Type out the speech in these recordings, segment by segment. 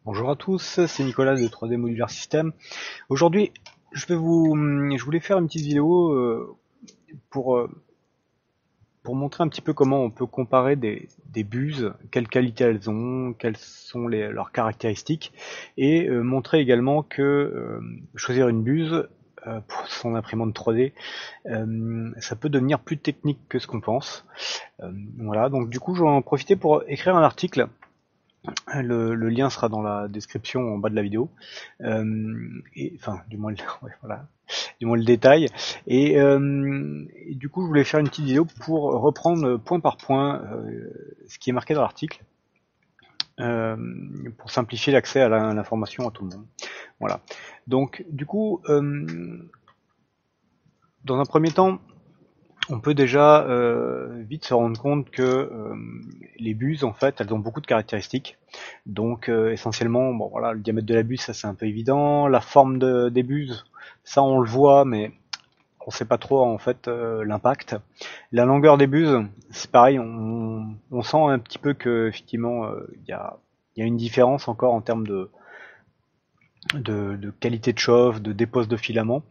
Bonjour à tous, c'est Nicolas de 3D Modular System. Aujourd'hui, je voulais faire une petite vidéo pour, euh, pour montrer un petit peu comment on peut comparer des buses, quelles qualités elles ont, quelles sont leurs caractéristiques, et montrer également que choisir une buse pour son imprimante 3D, ça peut devenir plus technique que ce qu'on pense. Voilà, donc du coup, je vais en profiter pour écrire un article. Le lien sera dans la description en bas de la vidéo. Enfin, du moins, ouais, voilà, du moins le détail. Et du coup, je voulais faire une petite vidéo pour reprendre point par point ce qui est marqué dans l'article, euh, pour simplifier l'accès à l'information à tout le monde. Voilà. Donc, du coup, dans un premier temps, on peut déjà vite se rendre compte que les buses, en fait, elles ont beaucoup de caractéristiques. Donc essentiellement, bon voilà, le diamètre de la buse, ça c'est un peu évident. La forme des buses, ça on le voit, mais on sait pas trop en fait l'impact. La longueur des buses, c'est pareil, on sent un petit peu que effectivement il y a une différence encore en termes de qualité de chauffe, de dépose de filament.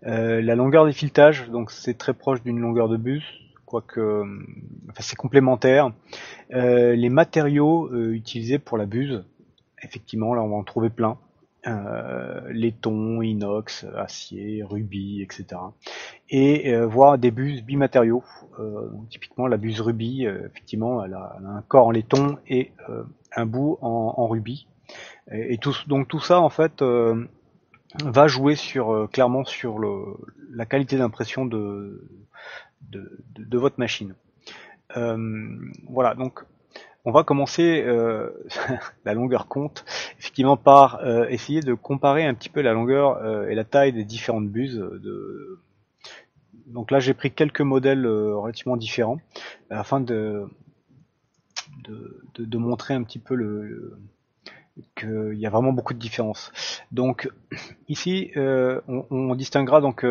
La longueur des filetages, donc c'est très proche d'une longueur de bus, quoique enfin, c'est complémentaire. Les matériaux utilisés pour la buse, effectivement, là on va en trouver plein. Laiton, inox, acier, rubis, etc. Et voir des buses bimatériaux. Donc, typiquement la buse rubis, effectivement, elle a un corps en laiton et un bout en rubis. Donc tout ça en fait va jouer clairement sur la qualité d'impression de votre machine. Voilà, donc on va commencer la longueur compte, effectivement par essayer de comparer un petit peu la longueur et la taille des différentes buses. Donc là j'ai pris quelques modèles relativement différents afin de montrer un petit peu qu'il y a vraiment beaucoup de différences. Donc ici on distinguera donc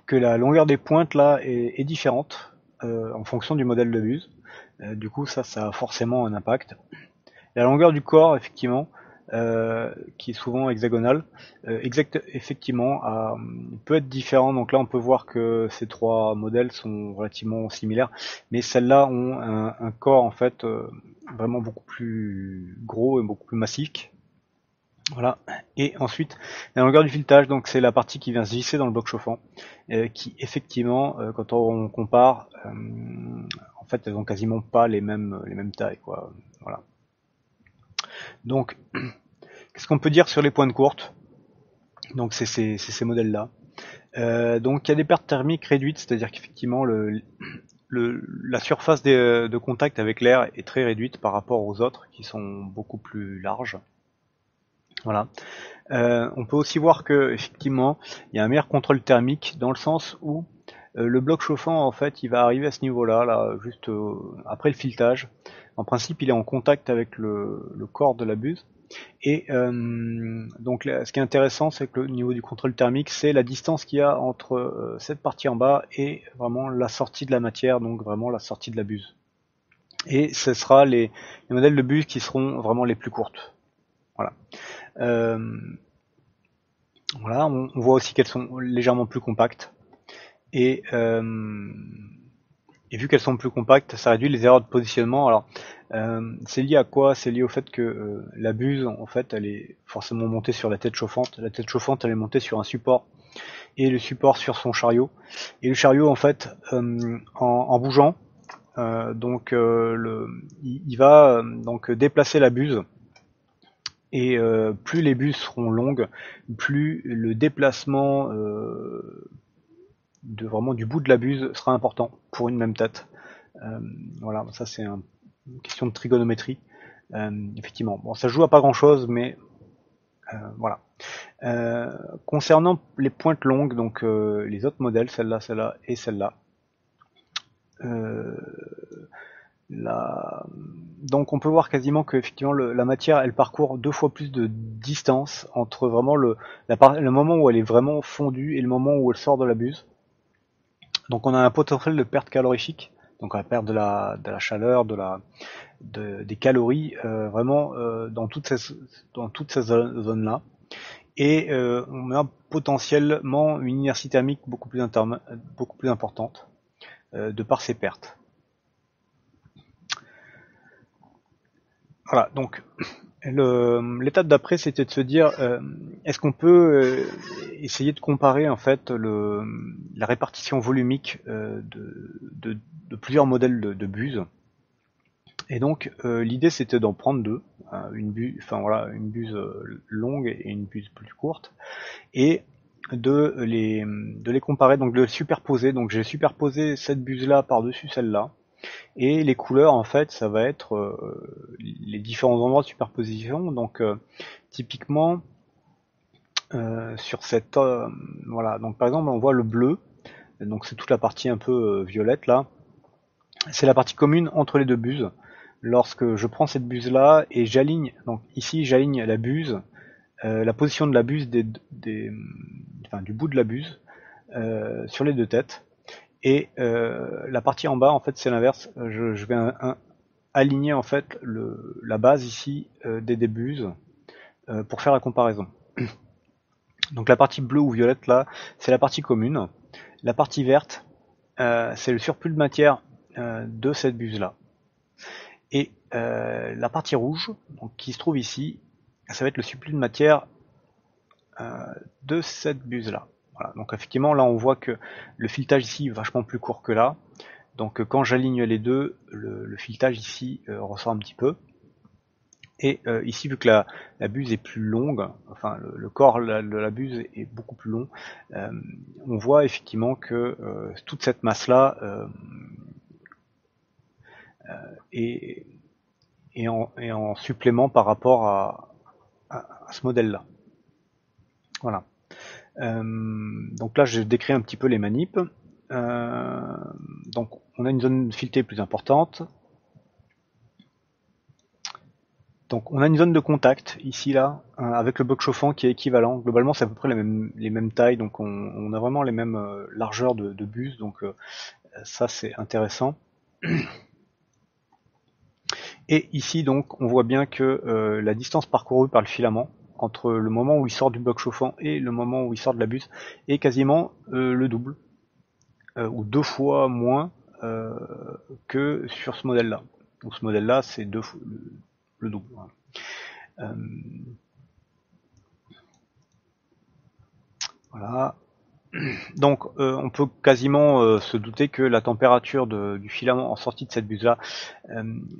que la longueur des pointes là est différente en fonction du modèle de buse. Du coup ça a forcément un impact. La longueur du corps, effectivement, qui est souvent hexagonale, effectivement, peut être différent. Donc là, on peut voir que ces trois modèles sont relativement similaires, mais celles-là ont un corps en fait vraiment beaucoup plus gros et beaucoup plus massif. Voilà. Et ensuite, la longueur du filetage, donc c'est la partie qui vient se visser dans le bloc chauffant, qui effectivement, quand on compare, en fait, elles ont quasiment pas les mêmes tailles, quoi. Voilà. Donc, qu'est-ce qu'on peut dire sur les pointes courtes? Donc c'est ces modèles-là. Donc il y a des pertes thermiques réduites, c'est-à-dire qu'effectivement la surface de contact avec l'air est très réduite par rapport aux autres qui sont beaucoup plus larges. Voilà. On peut aussi voir que effectivement il y a un meilleur contrôle thermique dans le sens où le bloc chauffant en fait il va arriver à ce niveau-là, là, juste après le filetage. En principe il est en contact avec le corps de la buse. Et donc là, ce qui est intéressant, c'est que le niveau du contrôle thermique, c'est la distance qu'il y a entre cette partie en bas et vraiment la sortie de la matière, donc vraiment la sortie de la buse. Et ce sera les modèles de buse qui seront vraiment les plus courtes. Voilà. Euh, voilà, on voit aussi qu'elles sont légèrement plus compactes. Et, euh, et vu qu'elles sont plus compactes, ça réduit les erreurs de positionnement. Alors, c'est lié à quoi? C'est lié au fait que la buse, en fait, elle est forcément montée sur la tête chauffante. La tête chauffante, elle est montée sur un support et le support sur son chariot. Et le chariot, en fait, en bougeant, il va donc déplacer la buse. Et plus les buses seront longues, plus le déplacement vraiment du bout de la buse sera important pour une même tête. Euh, voilà, ça c'est une question de trigonométrie. Effectivement, bon, ça joue à pas grand chose, mais voilà. Concernant les pointes longues, donc les autres modèles, celle-là et celle-là, euh, la... donc on peut voir quasiment que effectivement la matière, elle parcourt deux fois plus de distance entre vraiment le moment où elle est vraiment fondue et le moment où elle sort de la buse. Donc on a un potentiel de perte calorifique donc on va perdre de la chaleur, des calories, vraiment dans toutes ces zones là. Et on a potentiellement une inertie thermique beaucoup plus importante de par ces pertes. Voilà, donc l'étape d'après, c'était de se dire, est-ce qu'on peut essayer de comparer en fait la répartition volumique de plusieurs modèles de buses. Et donc l'idée c'était d'en prendre deux, une buse longue et une buse plus courte, et de les comparer, donc de les superposer. Donc j'ai superposé cette buse là par-dessus celle-là. Et les couleurs, en fait, ça va être les différents endroits de superposition. Donc, typiquement, sur cette, voilà. Donc, par exemple, on voit le bleu. Donc, c'est toute la partie un peu violette là. C'est la partie commune entre les deux buses. Lorsque je prends cette buse là et j'aligne, donc ici j'aligne la buse, la position de la buse du bout de la buse sur les deux têtes. Et la partie en bas, en fait, c'est l'inverse. Je vais aligner en fait la base ici des buses pour faire la comparaison. Donc la partie bleue ou violette là, c'est la partie commune. La partie verte, c'est le surplus de matière de cette buse là. Et la partie rouge, donc, qui se trouve ici, ça va être le surplus de matière de cette buse là. Voilà. Donc effectivement là on voit que le filetage ici est vachement plus court que là. Donc quand j'aligne les deux, le filetage ici ressort un petit peu. Et ici, vu que la buse est plus longue, enfin le corps de la buse est beaucoup plus long, on voit effectivement que toute cette masse-là est, est en supplément par rapport à ce modèle-là. Voilà. Donc là, j'ai décrit un petit peu les manips. Donc on a une zone filetée plus importante. Donc on a une zone de contact ici là avec le bloc chauffant qui est équivalent. Globalement c'est à peu près les mêmes tailles, donc on a vraiment les mêmes largeurs de buse, donc ça c'est intéressant. Et ici donc on voit bien que la distance parcourue par le filament entre le moment où il sort du bloc chauffant et le moment où il sort de la buse est quasiment le double, ou deux fois moins que sur ce modèle là. Donc ce modèle là c'est deux fois le double. Voilà. Donc on peut quasiment se douter que la température du filament en sortie de cette buse là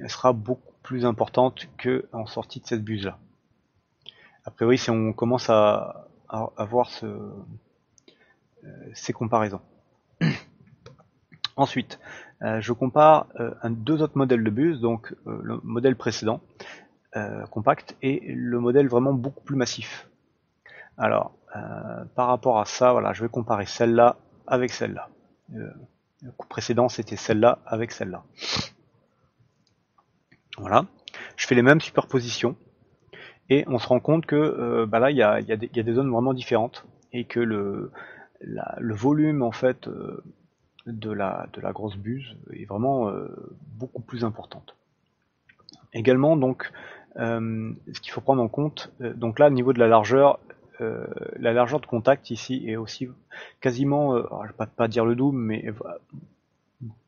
sera beaucoup plus importante que en sortie de cette buse là. A priori si on commence à voir ces comparaisons. Ensuite, je compare deux autres modèles de buse, donc le modèle précédent, compact, et le modèle vraiment beaucoup plus massif. Alors, par rapport à ça, voilà, je vais comparer celle-là avec celle-là. Le coup précédent, c'était celle-là avec celle-là. Voilà. Je fais les mêmes superpositions et on se rend compte que là, il y a des zones vraiment différentes et que le volume en fait de la grosse buse est vraiment beaucoup plus importante. Également, donc, ce qu'il faut prendre en compte, donc là, au niveau de la largeur de contact ici est aussi quasiment, je vais pas dire le double, mais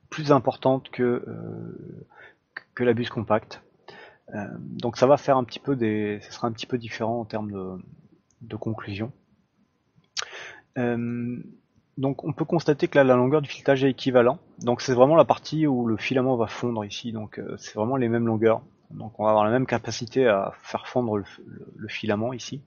plus importante que la buse compacte. Donc ça va faire un petit peu ça sera un petit peu différent en termes de conclusion. Donc on peut constater que là la longueur du filetage est équivalente. Donc c'est vraiment la partie où le filament va fondre ici. Donc c'est vraiment les mêmes longueurs. Donc on va avoir la même capacité à faire fondre le filament ici.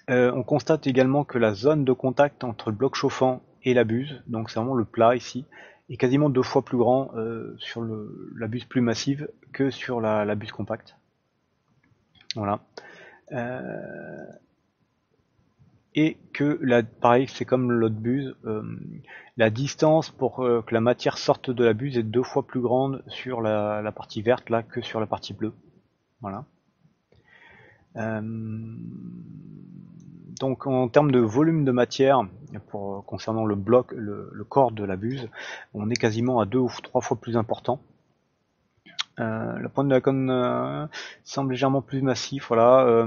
On constate également que la zone de contact entre le bloc chauffant et la buse, donc c'est vraiment le plat ici, est quasiment deux fois plus grand sur la buse plus massive que sur la buse compacte. Voilà. Et que pareil, c'est comme l'autre buse, la distance pour que la matière sorte de la buse est deux fois plus grande sur la partie verte là que sur la partie bleue. Voilà. donc en termes de volume de matière, concernant le bloc, le corps de la buse, on est quasiment à 2 ou 3 fois plus important. La pointe de la conne semble légèrement plus massif, voilà.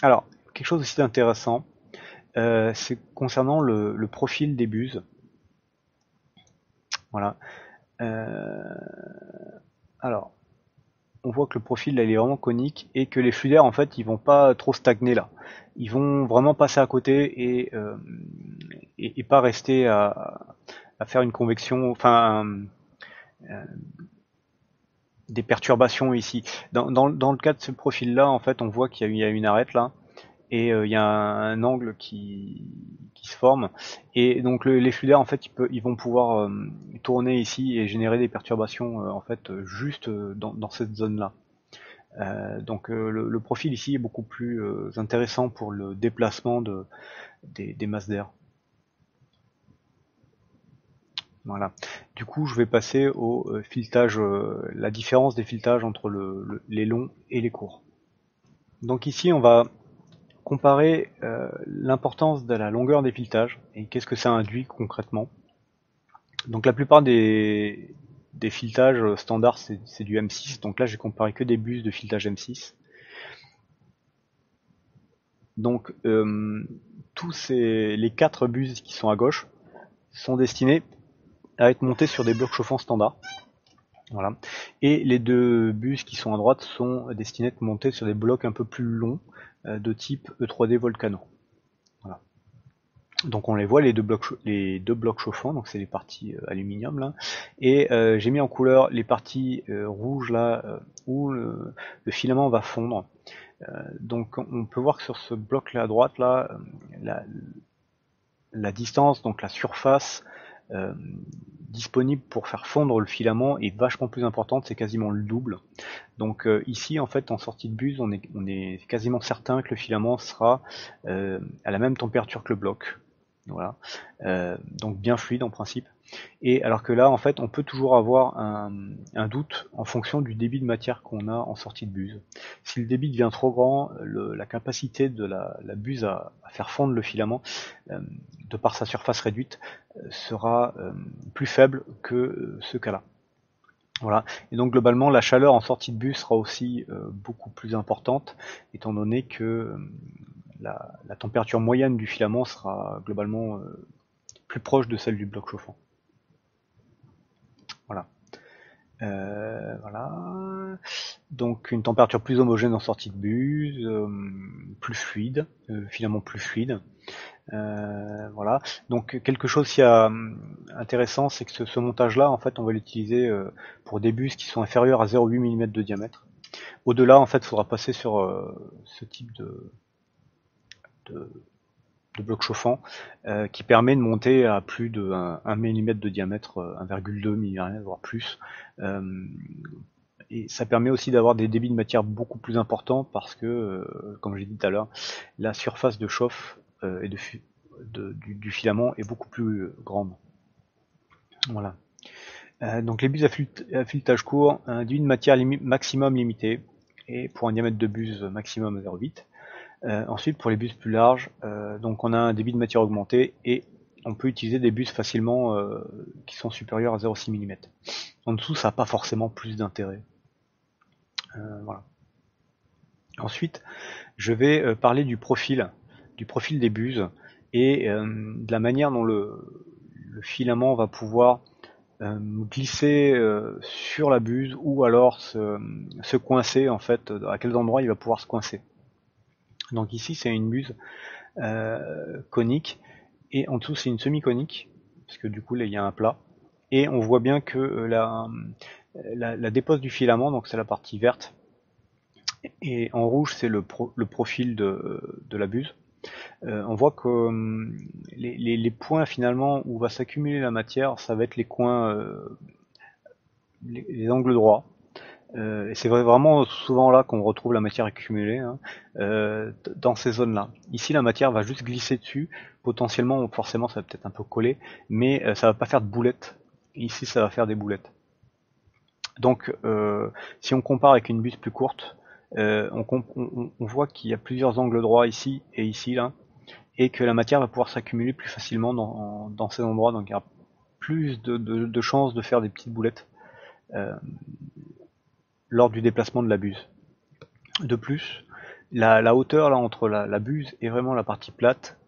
Alors, quelque chose aussi d'intéressant, c'est concernant le profil des buses. Voilà. Alors, on voit que le profil là, il est vraiment conique et que les flux d'air en fait ils vont pas trop stagner là. Ils vont vraiment passer à côté et pas rester à faire une convection, enfin des perturbations ici. Dans le cas de ce profil là, en fait, on voit qu'il y a une arête là et il y a un angle qui se forme et donc les flux d'air en fait ils vont pouvoir tourner ici et générer des perturbations en fait juste dans cette zone là. Donc le profil ici est beaucoup plus intéressant pour le déplacement des masses d'air. Voilà. Du coup, je vais passer au filetage, la différence des filetages entre les longs et les courts. Donc ici, on va comparer l'importance de la longueur des filetages et qu'est-ce que ça induit concrètement. Donc la plupart des filetages standards, c'est du M6. Donc là, j'ai comparé que des bus de filetage M6. Donc tous les 4 bus qui sont à gauche sont destinés à être montés sur des blocs chauffants standards. Voilà. Et les 2 bus qui sont à droite sont destinés à être montés sur des blocs un peu plus longs de type E3D Volcano. Voilà. Donc on les voit les deux blocs chauffants, donc c'est les parties aluminium là. Et j'ai mis en couleur les parties rouges là où le filament va fondre. Donc on peut voir que sur ce bloc là à droite là, la distance, donc la surface disponible pour faire fondre le filament est vachement plus importante, c'est quasiment le double. Donc ici en fait en sortie de buse on est quasiment certain que le filament sera à la même température que le bloc. Voilà. Donc bien fluide en principe. Et alors que là, en fait, on peut toujours avoir un doute en fonction du débit de matière qu'on a en sortie de buse. Si le débit devient trop grand, la capacité de la buse à faire fondre le filament, de par sa surface réduite, sera plus faible que ce cas-là. Voilà. Et donc globalement, la chaleur en sortie de buse sera aussi beaucoup plus importante, étant donné que la température moyenne du filament sera globalement plus proche de celle du bloc chauffant. Voilà. Voilà. Donc une température plus homogène en sortie de buse, plus fluide, filament plus fluide. Voilà. Donc quelque chose qui est intéressant, c'est que ce montage-là, en fait, on va l'utiliser pour des buses qui sont inférieures à 0,8 mm de diamètre. Au-delà, en fait, il faudra passer sur ce type de bloc chauffant qui permet de monter à plus de 1 mm de diamètre, 1,2 mm voire plus. Et ça permet aussi d'avoir des débits de matière beaucoup plus importants parce que, comme j'ai dit tout à l'heure, la surface de chauffe et du filament est beaucoup plus grande. Voilà. Donc les buses à filetage court, un débit de matière maximum limité et pour un diamètre de buse maximum 0,8. Ensuite, pour les bus plus larges, donc on a un débit de matière augmenté et on peut utiliser des bus facilement qui sont supérieurs à 0,6 mm. En dessous, ça n'a pas forcément plus d'intérêt. Voilà. Ensuite, je vais parler du profil des buses et de la manière dont le filament va pouvoir glisser sur la buse ou alors se coincer en fait, à quels endroits il va pouvoir se coincer. Donc ici c'est une buse conique et en dessous c'est une semi-conique parce que du coup là il y a un plat et on voit bien que la dépose du filament, donc c'est la partie verte et en rouge c'est le profil de la buse. On voit que les points finalement où va s'accumuler la matière, ça va être les coins, les angles droits. Et c'est vraiment souvent là qu'on retrouve la matière accumulée, hein, dans ces zones-là. Ici, la matière va juste glisser dessus. Potentiellement, forcément, ça va peut-être un peu coller, mais ça va pas faire de boulettes. Ici, ça va faire des boulettes. Donc, si on compare avec une buse plus courte, on voit qu'il y a plusieurs angles droits ici et ici là, et que la matière va pouvoir s'accumuler plus facilement dans ces endroits, donc il y a plus de chances de faire des petites boulettes euh, lors du déplacement de la buse. De plus, la hauteur là entre la buse et vraiment la partie plate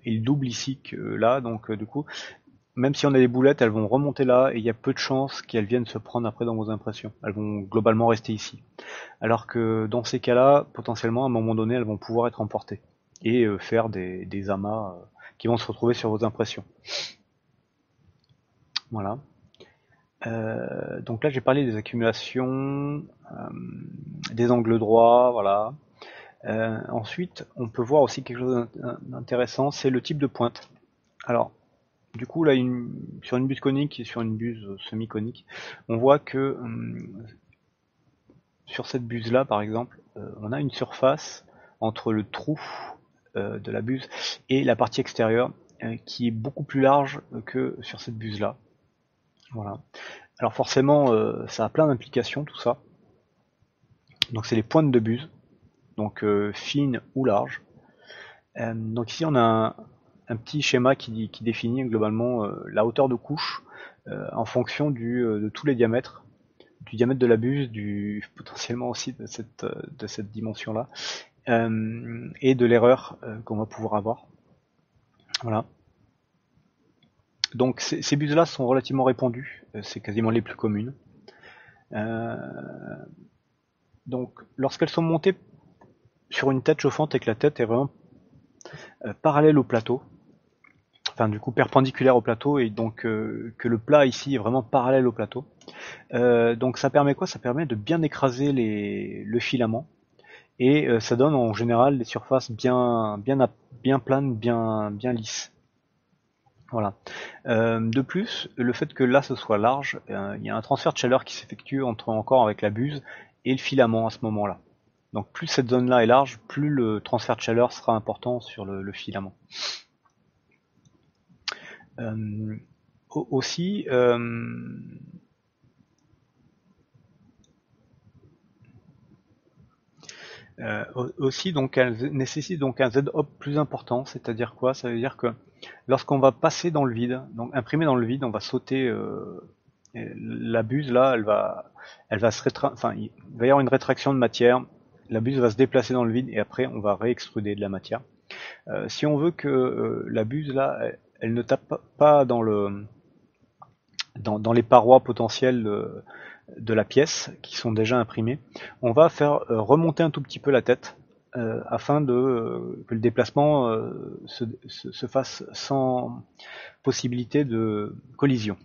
est double ici que là, donc du coup, même si on a des boulettes, elles vont remonter là et il y a peu de chances qu'elles viennent se prendre après dans vos impressions. Elles vont globalement rester ici. Alors que dans ces cas-là, potentiellement à un moment donné, elles vont pouvoir être emportées et faire des amas qui vont se retrouver sur vos impressions. Voilà. Donc là j'ai parlé des accumulations, des angles droits, voilà. Ensuite, on peut voir aussi quelque chose d'intéressant, c'est le type de pointe. Alors, du coup, là, sur une buse conique et sur une buse semi-conique, on voit que sur cette buse-là, par exemple, on a une surface entre le trou de la buse et la partie extérieure qui est beaucoup plus large que sur cette buse-là. Voilà. Alors forcément, ça a plein d'implications, tout ça. Donc c'est les pointes de buse, donc fines ou larges. Donc ici on a un petit schéma qui définit globalement la hauteur de couche en fonction de tous les diamètres, du diamètre de la buse, potentiellement aussi de cette dimension-là, et de l'erreur qu'on va pouvoir avoir. Voilà. Donc ces buses-là sont relativement répandues, c'est quasiment les plus communes. Donc lorsqu'elles sont montées sur une tête chauffante et que la tête est vraiment parallèle au plateau, enfin du coup perpendiculaire au plateau et donc que le plat ici est vraiment parallèle au plateau. Donc ça permet quoi? Ça permet de bien écraser le filament et ça donne en général des surfaces bien planes, bien lisses. Voilà. De plus, le fait que là ce soit large, il y a un transfert de chaleur qui s'effectue encore avec la buse et le filament à ce moment-là. Donc plus cette zone-là est large, plus le transfert de chaleur sera important sur le filament. Euh, aussi, aussi donc elle nécessite donc un Z-hop plus important, c'est-à-dire quoi? Ça veut dire que lorsqu'on va passer dans le vide, donc imprimer dans le vide, on va sauter la buse là, elle va se enfin il va y avoir une rétraction de matière, la buse va se déplacer dans le vide et après on va réextruder de la matière. Si on veut que la buse là, elle ne tape pas dans les parois potentielles de la pièce qui sont déjà imprimées, on va faire remonter un tout petit peu la tête afin que le déplacement se fasse sans possibilité de collision.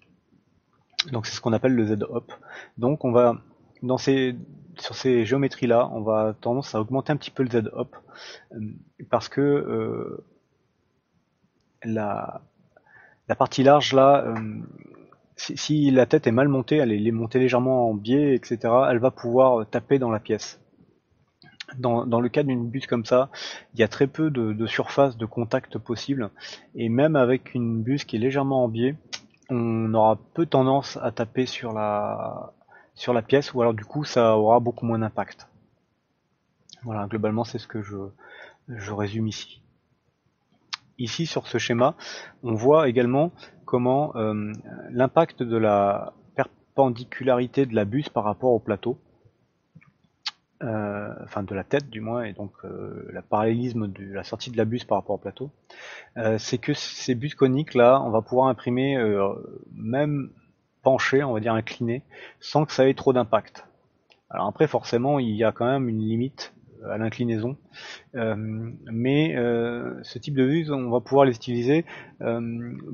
Donc c'est ce qu'on appelle le Z-hop. Donc on va sur ces géométries là, on va tendance à augmenter un petit peu le Z-hop parce que la, la partie large là, si la tête est mal montée, elle est montée légèrement en biais, etc., elle va pouvoir taper dans la pièce. Dans le cas d'une buse comme ça, il y a très peu de surface de contact possible, et même avec une buse qui est légèrement en biais, on aura peu tendance à taper sur la pièce, ou alors du coup ça aura beaucoup moins d'impact. Voilà, globalement c'est ce que je résume ici. Ici sur ce schéma, on voit également comment l'impact de la perpendicularité de la buse par rapport au plateau, enfin de la tête du moins, et donc le parallélisme de la sortie de la buse par rapport au plateau, c'est que ces buses coniques là, on va pouvoir imprimer même penché, on va dire incliné, sans que ça ait trop d'impact. Alors après forcément il y a quand même une limite à l'inclinaison, mais ce type de vues, on va pouvoir les utiliser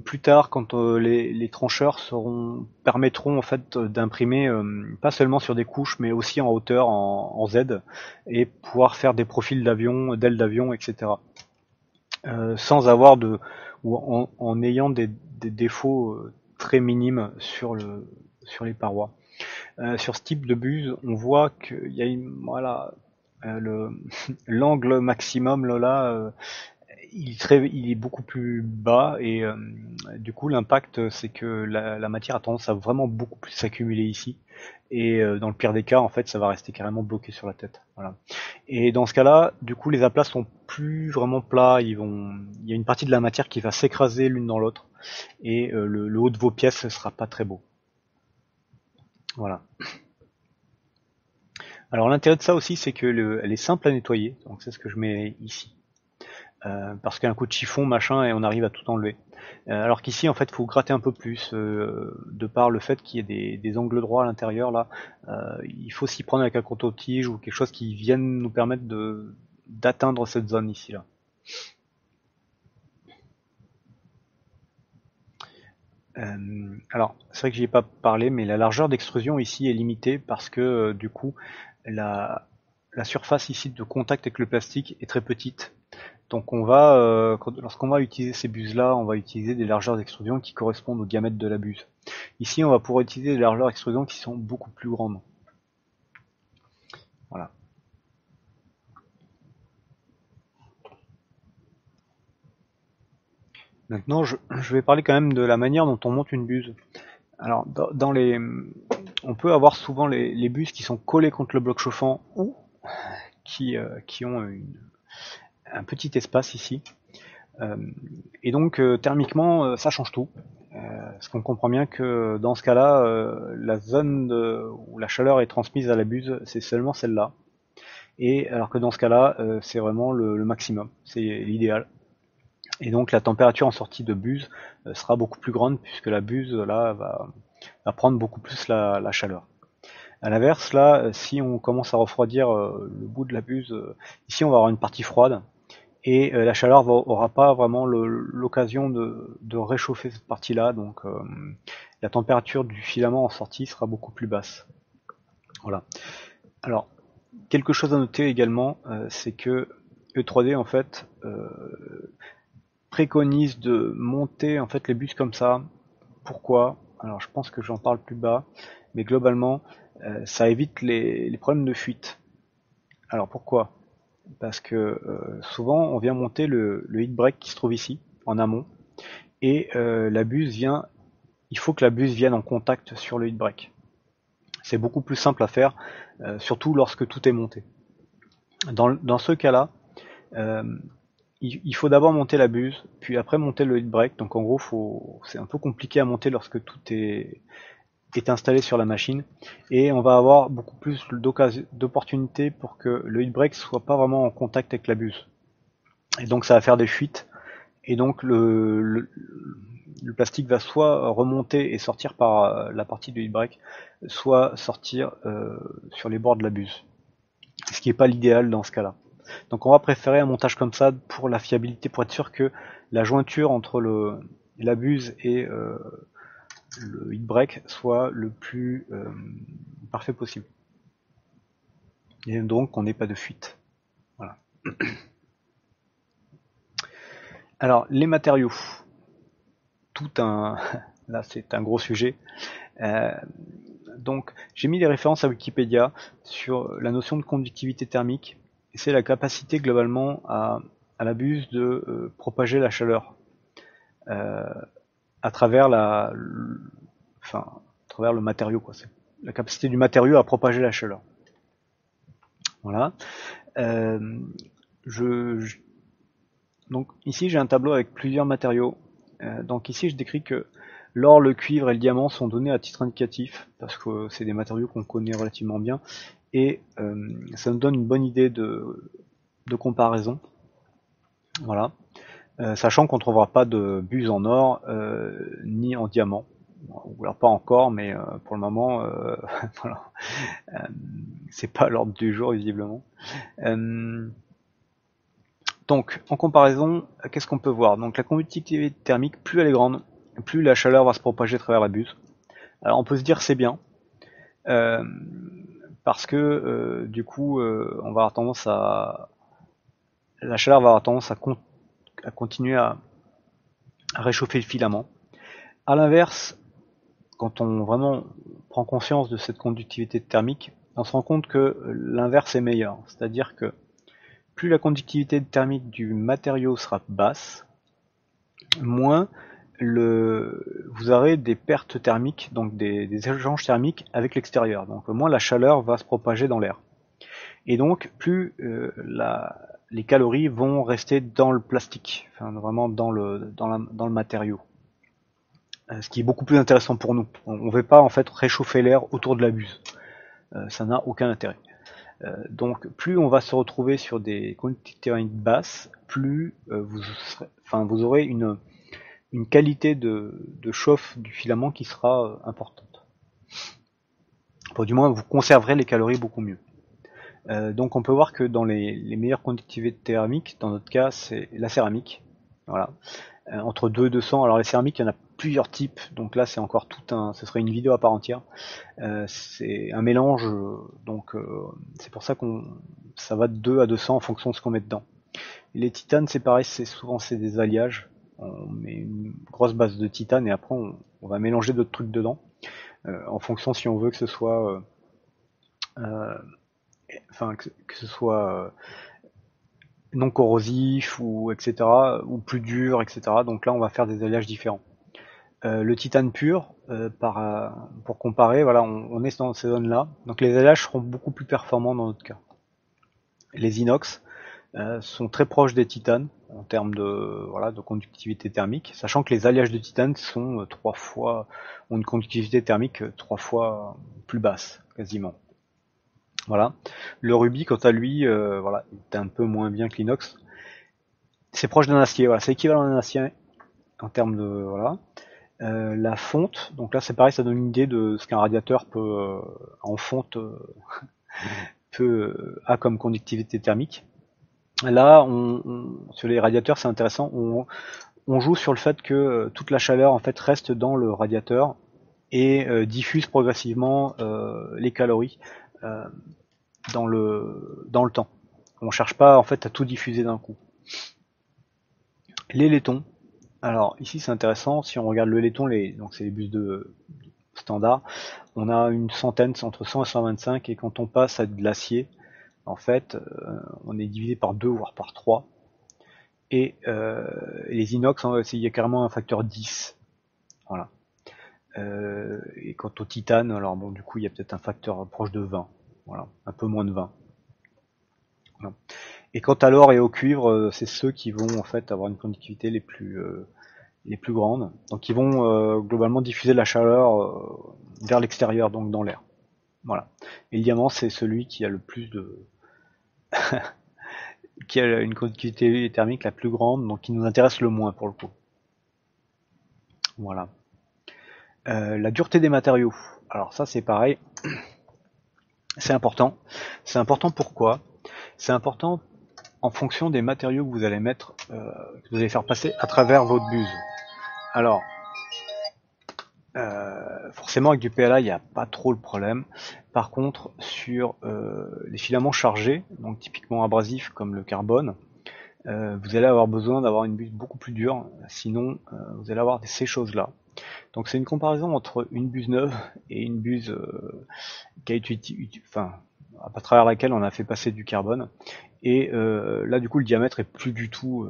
plus tard quand les trancheurs permettront en fait d'imprimer pas seulement sur des couches, mais aussi en hauteur, en Z, et pouvoir faire des profils d'avion, d'ailes d'avion, etc. Sans avoir ou en ayant des défauts très minimes sur les parois. Sur ce type de buse, on voit qu'il y a l'angle maximum là, il est beaucoup plus bas et du coup l'impact c'est que la matière a tendance à vraiment beaucoup plus s'accumuler ici et dans le pire des cas en fait ça va rester carrément bloqué sur la tête. Voilà. Et dans ce cas-là, du coup les aplats sont plus vraiment plats, il y a une partie de la matière qui va s'écraser l'une dans l'autre et le haut de vos pièces ne sera pas très beau. Voilà. Alors l'intérêt de ça aussi c'est que elle est simple à nettoyer, donc c'est ce que je mets ici. Parce qu'un coup de chiffon machin et on arrive à tout enlever. Alors qu'ici en fait il faut gratter un peu plus de par le fait qu'il y ait des angles droits à l'intérieur là. Il faut s'y prendre avec un couteau-tige ou quelque chose qui vienne nous permettre de d'atteindre cette zone ici là. Alors c'est vrai que j'y ai pas parlé mais la largeur d'extrusion ici est limitée parce que du coup la, la surface ici de contact avec le plastique est très petite. Donc on va, lorsqu'on va utiliser ces buses là, on va utiliser des largeurs d'extrusion qui correspondent au diamètre de la buse. Ici on va pouvoir utiliser des largeurs d'extrusion qui sont beaucoup plus grandes. Voilà. Maintenant je vais parler quand même de la manière dont on monte une buse. Alors on peut avoir souvent les buses qui sont collées contre le bloc chauffant ou qui ont un petit espace ici. Euh, et donc thermiquement ça change tout. Parce qu'on comprend bien que dans ce cas-là, la zone où la chaleur est transmise à la buse, c'est seulement celle-là. Et alors que dans ce cas-là, c'est vraiment le maximum, c'est l'idéal. Et donc la température en sortie de buse sera beaucoup plus grande puisque la buse là va prendre beaucoup plus la chaleur. À l'inverse, là, si on commence à refroidir le bout de la buse, ici on va avoir une partie froide et la chaleur aura pas vraiment l'occasion de réchauffer cette partie-là, donc la température du filament en sortie sera beaucoup plus basse. Voilà. Alors, quelque chose à noter également, c'est que E3D en fait préconise de monter en fait les bus comme ça. Pourquoi? Alors je pense que j'en parle plus bas, mais globalement, ça évite les problèmes de fuite. Alors pourquoi? Parce que souvent on vient monter le heat break qui se trouve ici, en amont, et la buse vient, il faut que la buse vienne en contact sur le heat break. C'est beaucoup plus simple à faire, surtout lorsque tout est monté. Dans ce cas-là, euh, il faut d'abord monter la buse, puis après monter le heat break. Donc en gros, c'est un peu compliqué à monter lorsque tout est installé sur la machine, et on va avoir beaucoup plus d'opportunités pour que le heat break soit pas vraiment en contact avec la buse. Et donc ça va faire des fuites, et donc le plastique va soit remonter et sortir par la partie du heat break, soit sortir sur les bords de la buse. Ce qui n'est pas l'idéal dans ce cas-là. Donc on va préférer un montage comme ça pour la fiabilité, pour être sûr que la jointure entre la buse et le heat break soit le plus parfait possible. Et donc qu'on n'ait pas de fuite. Voilà. Alors les matériaux, tout un là c'est un gros sujet. Euh, donc j'ai mis des références à Wikipédia sur la notion de conductivité thermique. C'est la capacité globalement à la buse de propager la chaleur euh, à travers enfin, à travers le matériau quoi. C'est la capacité du matériau à propager la chaleur. Voilà. Euh, je, donc ici j'ai un tableau avec plusieurs matériaux. Donc ici je décris que l'or, le cuivre et le diamant sont donnés à titre indicatif parce que c'est des matériaux qu'on connaît relativement bien et ça nous donne une bonne idée de comparaison. Voilà. Sachant qu'on ne trouvera pas de buse en or ni en diamant. Ou alors pas encore, mais pour le moment, voilà. Euh, c'est pas l'ordre du jour visiblement. Euh, Donc, en comparaison, qu'est-ce qu'on peut voir? Donc, la conductivité thermique, plus elle est grande, plus la chaleur va se propager à travers la buse. Alors, on peut se dire c'est bien, euh, parce que du coup, on va avoir tendance la chaleur va avoir tendance à continuer à réchauffer le filament. À l'inverse, quand on vraiment prend conscience de cette conductivité thermique, on se rend compte que l'inverse est meilleur. C'est-à-dire que plus la conductivité thermique du matériau sera basse, moins vous aurez des pertes thermiques, donc des échanges thermiques avec l'extérieur. Donc moins la chaleur va se propager dans l'air. Et donc plus les calories vont rester dans le plastique, enfin vraiment dans le matériau. Ce qui est beaucoup plus intéressant pour nous. On ne veut pas en fait réchauffer l'air autour de la buse. Ça n'a aucun intérêt. Donc plus on va se retrouver sur des quantités thermiques basses, plus vous aurez une qualité de chauffe du filament qui sera importante. Enfin, du moins vous conserverez les calories beaucoup mieux. Donc on peut voir que dans les meilleures conductivités thermiques, dans notre cas c'est la céramique. Voilà. Entre 2 et 200, alors les céramiques il y en a plusieurs types, donc là c'est encore ce serait une vidéo à part entière. C'est un mélange, donc c'est pour ça ça va de 2 à 200 en fonction de ce qu'on met dedans. Les titanes c'est pareil, c'est des alliages. On met une grosse base de titane et après on va mélanger d'autres trucs dedans, en fonction si on veut que ce soit que ce soit non corrosif ou etc. ou plus dur, etc. Donc là on va faire des alliages différents. Le titane pur, pour comparer, voilà, on est dans ces zones-là. Donc les alliages seront beaucoup plus performants dans notre cas. Les inox sont très proches des titanes en termes de conductivité thermique, sachant que les alliages de titane sont ont une conductivité thermique 3 fois plus basse, quasiment. Voilà. Le rubis, quant à lui, voilà, est un peu moins bien que l'inox. C'est proche d'un acier, voilà, c'est équivalent à un acier en termes de voilà. La fonte, donc là c'est pareil, ça donne une idée de ce qu'un radiateur en fonte a comme conductivité thermique. Là, sur les radiateurs, c'est intéressant. On joue sur le fait que toute la chaleur en fait reste dans le radiateur et diffuse progressivement les calories dans le temps. On cherche pas en fait à tout diffuser d'un coup. Les laitons. Alors ici c'est intéressant, si on regarde le laiton, donc c'est les bus de standard, on a une centaine, c'est entre 100 et 125, et quand on passe à de l'acier, en fait, on est divisé par 2 voire par 3. Et les inox, il y a carrément un facteur 10. Voilà. Et quant au titane, alors bon, du coup, il y a peut-être un facteur proche de 20. Voilà, un peu moins de 20. Voilà. Et quant à l'or et au cuivre, c'est ceux qui vont en fait avoir une conductivité les plus grandes. Donc ils vont globalement diffuser la chaleur vers l'extérieur, donc dans l'air. Voilà. Et le diamant, c'est celui qui a le plus qui a une conductivité thermique la plus grande, donc qui nous intéresse le moins pour le coup. Voilà. La dureté des matériaux. Alors ça c'est pareil. C'est important. C'est important pourquoi? C'est important en fonction des matériaux que vous allez mettre, que vous allez faire passer à travers votre buse. Alors, forcément avec du PLA il n'y a pas trop le problème. Par contre sur les filaments chargés, donc typiquement abrasifs comme le carbone, vous allez avoir besoin d'avoir une buse beaucoup plus dure, sinon vous allez avoir ces choses là. Donc c'est une comparaison entre une buse neuve et une buse qui a été à travers laquelle on a fait passer du carbone. Et là du coup le diamètre est plus du tout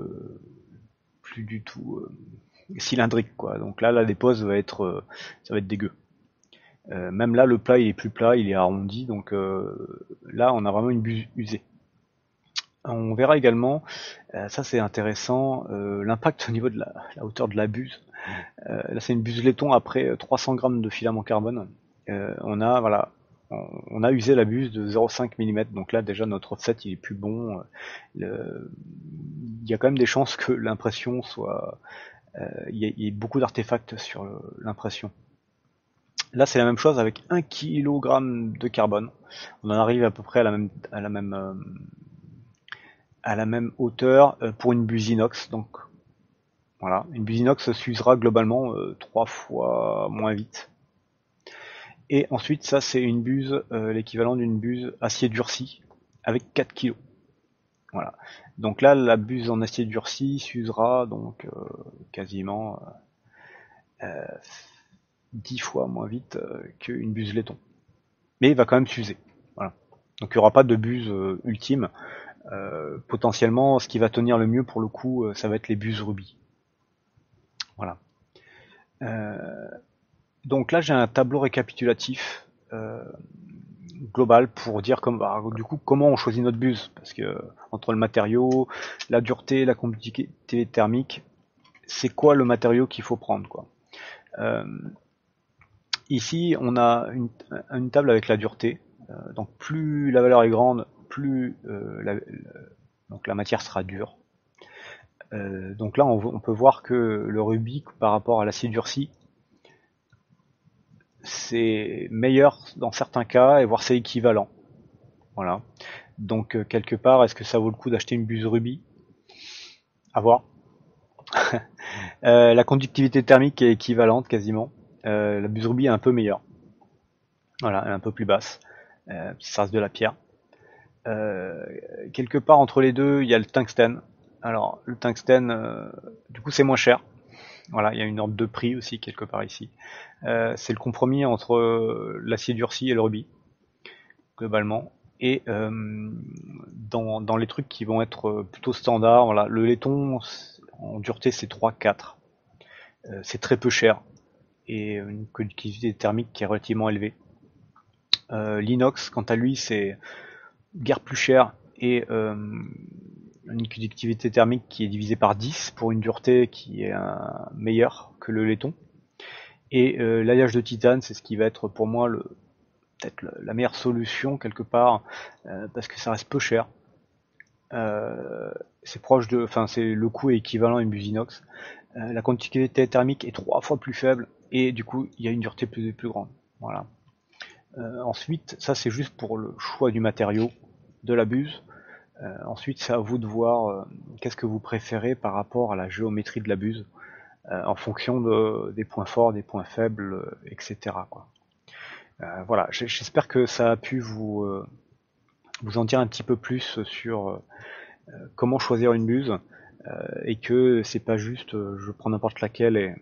cylindrique quoi. Donc là la dépose ça va être dégueu. Même là le plat il est plus plat, il est arrondi, donc là on a vraiment une buse usée. On verra également, ça c'est intéressant, l'impact au niveau de la hauteur de la buse. Là c'est une buse laiton après 300 grammes de filament carbone. On a usé la buse de 0,5 mm, donc là déjà notre offset il est plus bon. Il y a quand même des chances que l'impression soit... il y a beaucoup d'artefacts sur l'impression. Là c'est la même chose avec 1 kg de carbone. On en arrive à peu près à la même hauteur pour une buse inox. Donc voilà, une buse inox s'usera globalement 3 fois moins vite. Et ensuite ça c'est une buse, l'équivalent d'une buse acier durci avec 4 kg. Voilà. Donc là la buse en acier durci s'usera donc quasiment 10 fois moins vite qu'une buse laiton. Mais il va quand même s'user. Voilà. Donc il n'y aura pas de buse ultime. Potentiellement, ce qui va tenir le mieux pour le coup, ça va être les buses rubis. Voilà. Donc là, j'ai un tableau récapitulatif global pour dire du coup comment on choisit notre buse, parce que entre le matériau, la dureté, la conductivité thermique, c'est quoi le matériau qu'il faut prendre, quoi. Ici, on a une table avec la dureté. Donc plus la valeur est grande, plus donc la matière sera dure. Donc là, on peut voir que le rubis par rapport à l'acier durci, c'est meilleur dans certains cas, et voire c'est équivalent. Voilà. Donc quelque part, est-ce que ça vaut le coup d'acheter une buse rubis? À voir. La conductivité thermique est équivalente quasiment. La buse rubis est un peu meilleure. Voilà, elle est un peu plus basse. Ça reste de la pierre. Quelque part entre les deux, il y a le tungstène. Alors le tungstène, du coup c'est moins cher. Voilà, il y a une ordre de prix aussi quelque part ici. C'est le compromis entre l'acier durci et le rubis, globalement. Et dans les trucs qui vont être plutôt standards, voilà, le laiton en dureté c'est 3-4. C'est très peu cher et une conductivité thermique qui est relativement élevée. L'inox, quant à lui, c'est guère plus cher et une conductivité thermique qui est divisée par 10 pour une dureté qui est meilleure que le laiton. Et l'alliage de titane, c'est ce qui va être pour moi peut-être la meilleure solution quelque part, parce que ça reste peu cher. C'est proche de, enfin c'est le coût est équivalent à une buse inox. La conductivité thermique est 3 fois plus faible et du coup il y a une dureté plus grande. Voilà. Ensuite, ça c'est juste pour le choix du matériau de la buse. Ensuite, c'est à vous de voir qu'est-ce que vous préférez par rapport à la géométrie de la buse, en fonction des points forts, des points faibles, etc., quoi. Voilà, j'espère que ça a pu vous en dire un petit peu plus sur comment choisir une buse, et que c'est pas juste je prends n'importe laquelle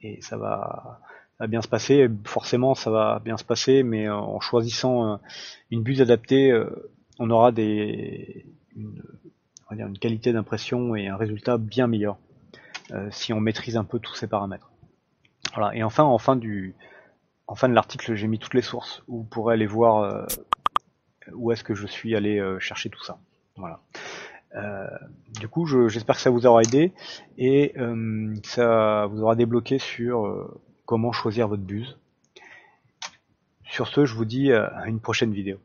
et ça va bien se passer. Forcément, ça va bien se passer, mais en choisissant une buse adaptée, on aura on va dire une qualité d'impression et un résultat bien meilleur si on maîtrise un peu tous ces paramètres. Voilà. Et enfin, en fin de l'article, j'ai mis toutes les sources où vous pourrez aller voir où est-ce que je suis allé chercher tout ça. Voilà. Du coup, j'espère que ça vous aura aidé et ça vous aura débloqué sur comment choisir votre buse. Sur ce, je vous dis à une prochaine vidéo.